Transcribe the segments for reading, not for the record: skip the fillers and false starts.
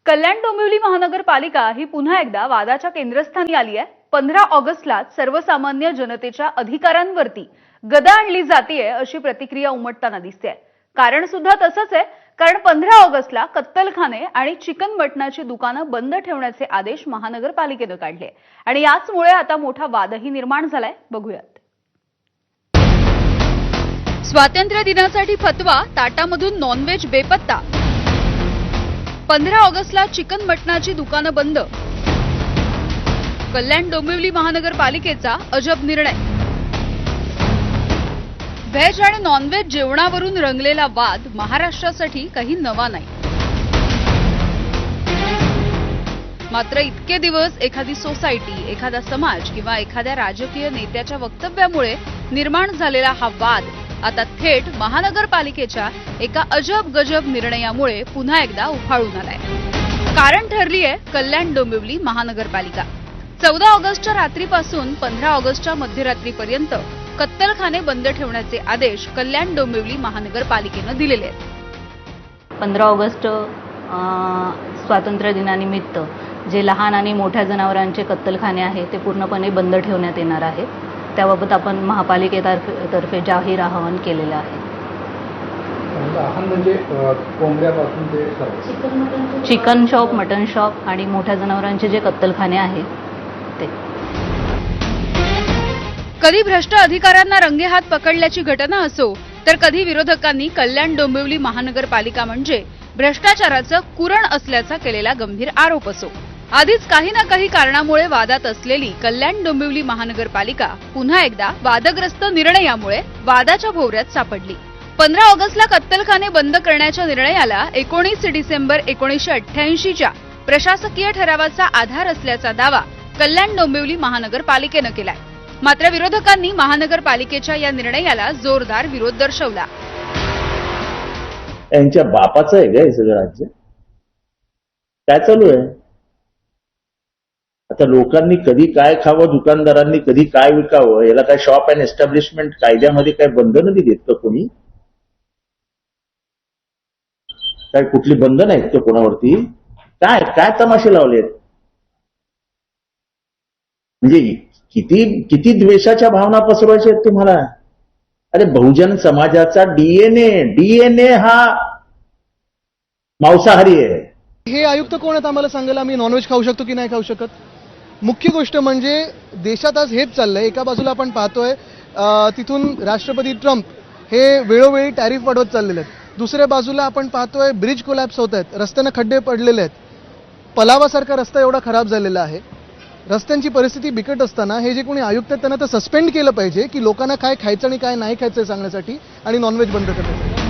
कल्याण डोंबिवली महानगरपालिका ही पुन्हा एकदा वादाच्या केंद्रस्थानी आली आहे। 15 ऑगस्टला सर्वसामान्य जनतेच्या अधिकारांवरती गदा आणली जातीये अशी प्रतिक्रिया उमटताना दिसते। कारण सुद्धा तसंच आहे, कारण 15 ऑगस्टला कत्तलखाने आणि चिकन मटणाची दुकानं बंद ठेवण्याचे आदेश महानगरपालिकेने काढले आणि याचमुळे आता मोठा वादही निर्माण झालाय। बघूयात। स्वातंत्र्य दिनासाठी फतवा, ताटामधून नॉनव्हेज बेपत्ता। 15 ऑगस्टला चिकन मटणाची दुकानं बंद। कल्याण डोंबिवली महानगरपालिकेचा अजब निर्णय। व्हेज आणि नॉनव्हेज जेवणावरून रंगलेला वाद महाराष्ट्रासाठी काही नवा नाही। मात्र इतके दिवस एखादी सोसायटी, एखादा समाज किंवा एखाद्या राजकीय नेत्याच्या वक्तव्यामुळे निर्माण झालेला हा वाद आता थेट महानगरपालिकेच्या एका अजब गजब निर्णयामुळे पुन्हा एकदा उफाळून आलाय। कारण ठरली आहे कल्याण डोंबिवली महानगरपालिका। 14 ऑगस्टच्या रात्रीपासून 15 ऑगस्टच्या मध्यरात्रीपर्यंत कत्तलखाने बंद ठेवण्याचे आदेश कल्याण डोंबिवली महानगरपालिकेने दिलेले आहेत। 15 ऑगस्ट स्वातंत्र्य दिनानिमित्त जे लहान आणि मोठ्या जनावरांचे कत्तलखाने आहेत ते पूर्णपणे बंद ठेवण्यात येणार आहेत। त्याबाबत आपण महापालिकेतर्फे जाहीर आवाहन केलेलं आहे। लहान म्हणजे कोंबड्यापासून ते चिकन शॉप, मटन शॉप आणि मोठ्या जनावरांचे जे कत्तलखाने आहेत ते। कधी भ्रष्ट अधिकाऱ्यांना रंगेहात पकडल्याची घटना असो, तर कधी विरोधकांनी कल्याण डोंबिवली महानगरपालिका म्हणजे भ्रष्टाचाराचं कुरण असल्याचा केलेला गंभीर आरोप असो, आधीच काही ना काही कारणामुळे वादात असलेली कल्याण डोंबिवली महानगरपालिका पुन्हा एकदा वादग्रस्त निर्णयामुळे वादाच्या भोवऱ्यात सापडली। 15 ऑगस्टला कत्तलखाने बंद करण्याच्या निर्णयाला 19 डिसेंबर 1988च्या प्रशासकीय ठरावाचा आधार असल्याचा दावा कल्याण डोंबिवली महानगरपालिकेनं केलाय। मात्र विरोधकांनी महानगरपालिकेच्या या निर्णयाला जोरदार विरोध दर्शवला। यांच्या बापाचं आहे का हे सगळं राज्य? काय चालू आहे आता? लोकांनी कधी काय खावं, दुकानदारांनी कधी काय विकावं, याला काय शॉप अँड एस्टॅब्लिशमेंट कायद्यामध्ये काय बंधनं दिलीत का कोणी? काय कुठली बंधन आहेत का कोणावरती? काय काय तमाशे लावलेत? म्हणजे किती द्वेषाच्या भावना पसरवायच्या आहेत तुम्हाला? अरे बहुजन समाजाचा डीएनए हा मांसाहारी आहे। हे आयुक्त कोण आहेत आम्हाला सांगायला आम्ही नॉनव्हेज खाऊ शकतो की नाही खाऊ शकत? मुख्य गोष्ट म्हणजे देशात आज हेच चाललंय। एका बाजूला आपण पाहतोय तिथून राष्ट्रपती ट्रम्प हे वेळोवेळी टॅरिफ वाढवत चाललेले आहेत, दुसऱ्या बाजूला आपण पाहतोय ब्रिज कोलॅप्स होत आहेत, रस्त्यांना खड्डे पडलेले आहेत, पलावासारखा रस्ता एवढा खराब झालेला आहे। रस्त्यांची परिस्थिती बिकट असताना हे जे कोणी आयुक्त आहेत त्यांना तर सस्पेंड केलं पाहिजे की लोकांना काय खायचं आणि काय नाही खायचं सांगण्यासाठी आणि नॉनव्हेज बंद करण्यासाठी।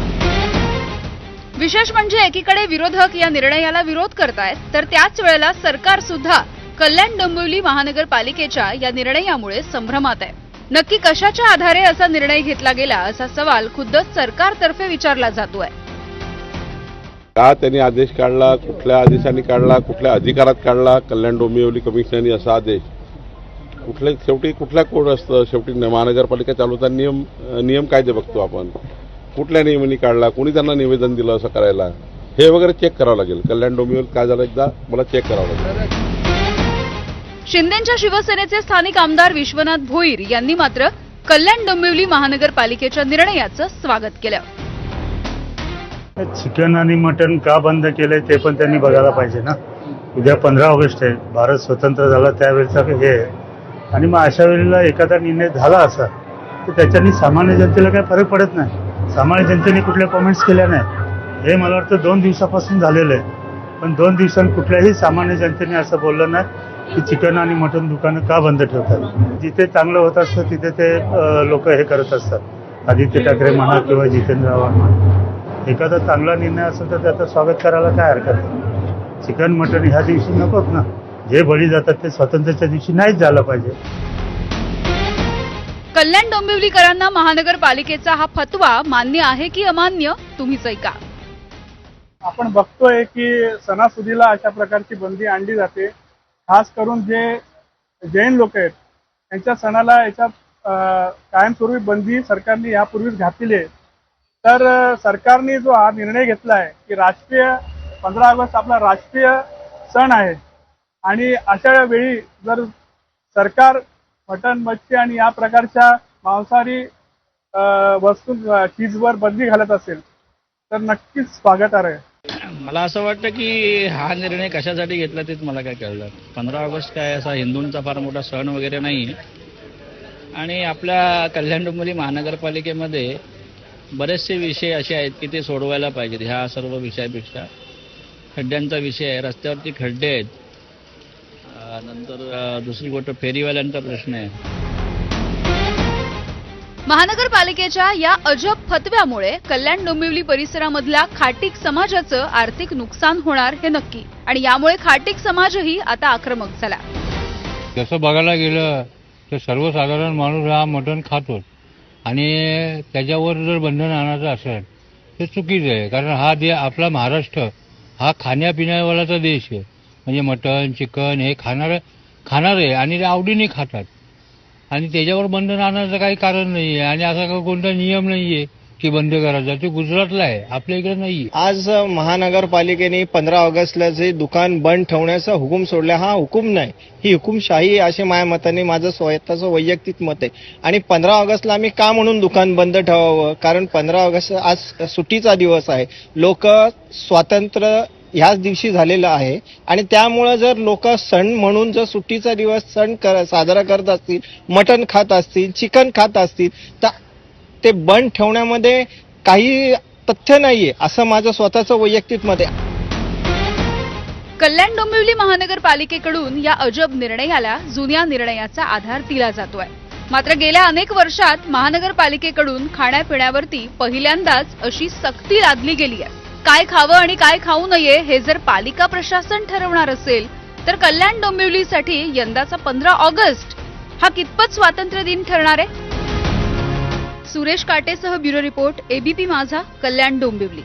विशेष म्हणजे एकीकडे विरोधक या निर्णयाला विरोध करतायत, तर त्याच वेळेला सरकार सुद्धा कल्याण डोंबिवली महानगरपालिकेच्या या निर्णयामुळे संभ्रमात आहे। नक्की कशाच्या आधारे असा निर्णय घेतला गेला असा सवाल खुद्द सरकारतर्फे विचारला जातोय। का त्यांनी आदेश काढला, कुठल्या आदेशाने काढला, कुठल्या अधिकारात काढला? कल्याण डोंबिवली कमिशनरनी असा आदेश शेवटी कुठल्या कोड असतं? शेवटी महानगरपालिका चालवताना नियम कायदे बघतो आपण, कुठल्या नियमांनी काढला, कोणी त्यांना निवेदन दिलं असं करायला, हे वगैरे चेक करावं लागेल। कल्याण डोंबिवली काय झालं एकदा मला चेक करावं लागेल। शिंदेच्या शिवसेनेचे स्थानिक आमदार विश्वनाथ भोईर यांनी मात्र कल्याण डोंबिवली महानगरपालिकेच्या निर्णयाचं स्वागत केलं। चिकन आणि मटन का बंद केलंय ते पण त्यांनी बघायला पाहिजे ना। उद्या 15 ऑगस्ट आहे, भारत स्वतंत्र झाला त्यावेळेचा हे आहे, आणि मग अशा वेळेला एखादा निर्णय झाला असा तर त्याच्यानी सामान्य जनतेला काही फरक पडत नाही। सामान्य जनतेने कुठल्या कॉमेंट्स केल्या नाही, हे मला वाटतं 2 दिवसापासून झालेलं आहे, पण 2 दिवसांत कुठल्याही सामान्य जनतेने असं बोललं नाही की चिकन आणि मटन दुकानं का बंद ठेवतात। जिथे चांगलं होत असतं तिथे ते लोक हे करत असतात। आदित्य ठाकरे म्हणा किंवा जितेंद्र आव्हाड म्हणा, एखादा चांगला निर्णय असेल तर त्याचं स्वागत करायला काय हरकत आहे? चिकन मटन ह्या दिवशी नकोत ना, जे बळी जातात ते स्वातंत्र्याच्या दिवशी नाहीच झालं पाहिजे। कल्याण डोंबिवलीकरांना महानगरपालिकेचा हा फतवा मान्य आहे की अमान्य? तुम्हीच ऐका। आपण बघतोय की सणासुदीला अशा प्रकारची बंदी आणली जाते, खास करून जे जैन लोक आहेत त्यांच्या सणाला याच्या कायमस्वरूपी बंदी सरकारने यापूर्वीच घातलेली आहे। तर सरकारने जो हा निर्णय घेतला आहे की राजकीय 15 ऑगस्ट आपला राष्ट्रीय सण आहे आणि अशा वेळी जर सरकार मटण, मच्छी आणि या प्रकारच्या मांसाहारी वस्तू चीजवर बंदी घालत असेल तर नक्कीच स्वागतार्ह आहे. मला असं वाटतं की हा निर्णय कशासाठी घेतला तेच मला काय कळलं. 15 ऑगस्ट काय असा हिंदूंचा फार मोठा सण वगैरे नाही आणि आपल्या कल्याण डोंबिवली महानगरपालिकेमध्ये बरेचसे विषय असे आहेत की ते सोडवायला पाहिजेत. ह्या सर्व विषयापेक्षा खड्ड्यांचा विषय आहे, रस्त्यावरती खड्डे आहेत, नंतर दुसरी गोष्ट फेरीवाल्यांचा प्रश्न आहे. महानगरपालिकेच्या या अजब फतव्यामुळे कल्याण डोंबिवली परिसरामधल्या खाटीक समाजाचं आर्थिक नुकसान होणार हे नक्की आणि यामुळे खाटीक समाजही आता आक्रमक झाला. जसं बघायला गेलं तर सर्वसाधारण माणूस हा मटण खातो आणि त्याच्यावर जर बंधन आणायचं असेल तर चुकीचं आहे. कारण हा आपला महाराष्ट्र हा खाण्यापिण्यावालाचा देश आहे. म्हणजे मटण, चिकन हे खाणार आहे आणि ते आवडीने खातात आणि त्याच्यावर बंधन आणायचं काही कारण नाही आहे आणि असा कोणता नियम नाही आहे की बंद करायचा. ते गुजरातला आहे, आपल्या इकडे नाही. आज महानगरपालिकेने 15 ऑगस्टला जे दुकान बंद ठेवण्याचा हुकूम सोडला, हा हुकूम नाही, ही हुकुमशाही आहे असे माझ्या मताने माझं स्वतःचं वैयक्तिक मत आहे. आणि 15 ऑगस्टला आम्ही का म्हणून दुकान बंद ठेवावं? कारण 15 ऑगस्ट आज सुट्टीचा दिवस आहे. लोक स्वातंत्र्य ह्याच दिवशी झालेलं आहे आणि त्यामुळं जर लोक सण म्हणून जर सुट्टीचा दिवस साजरा करत असतील, मटण खात असतील, चिकन खात असतील तर ते बंद ठेवण्यामध्ये काही तथ्य नाहीये असं माझं स्वतःचं वैयक्तिक मत आहे. कल्याण डोंबिवली महानगरपालिकेकडून या अजब निर्णयाला जुन्या निर्णयाचा आधार दिला जातोय. मात्र गेल्या अनेक वर्षात महानगरपालिकेकडून खाण्यापिण्यावरती पहिल्यांदाच अशी सक्ती लादली गेली आहे. काय खावं आणि काय खाऊ नये हे जर पालिका प्रशासन ठरवणार असेल तर कल्याण डोंबिवलीसाठी यंदाचा 15 ऑगस्ट हा कितपत स्वातंत्र्य दिन ठरणार आहे? सुरेश काटेसह ब्युरो रिपोर्ट, एबीपी माझा, कल्याण डोंबिवली.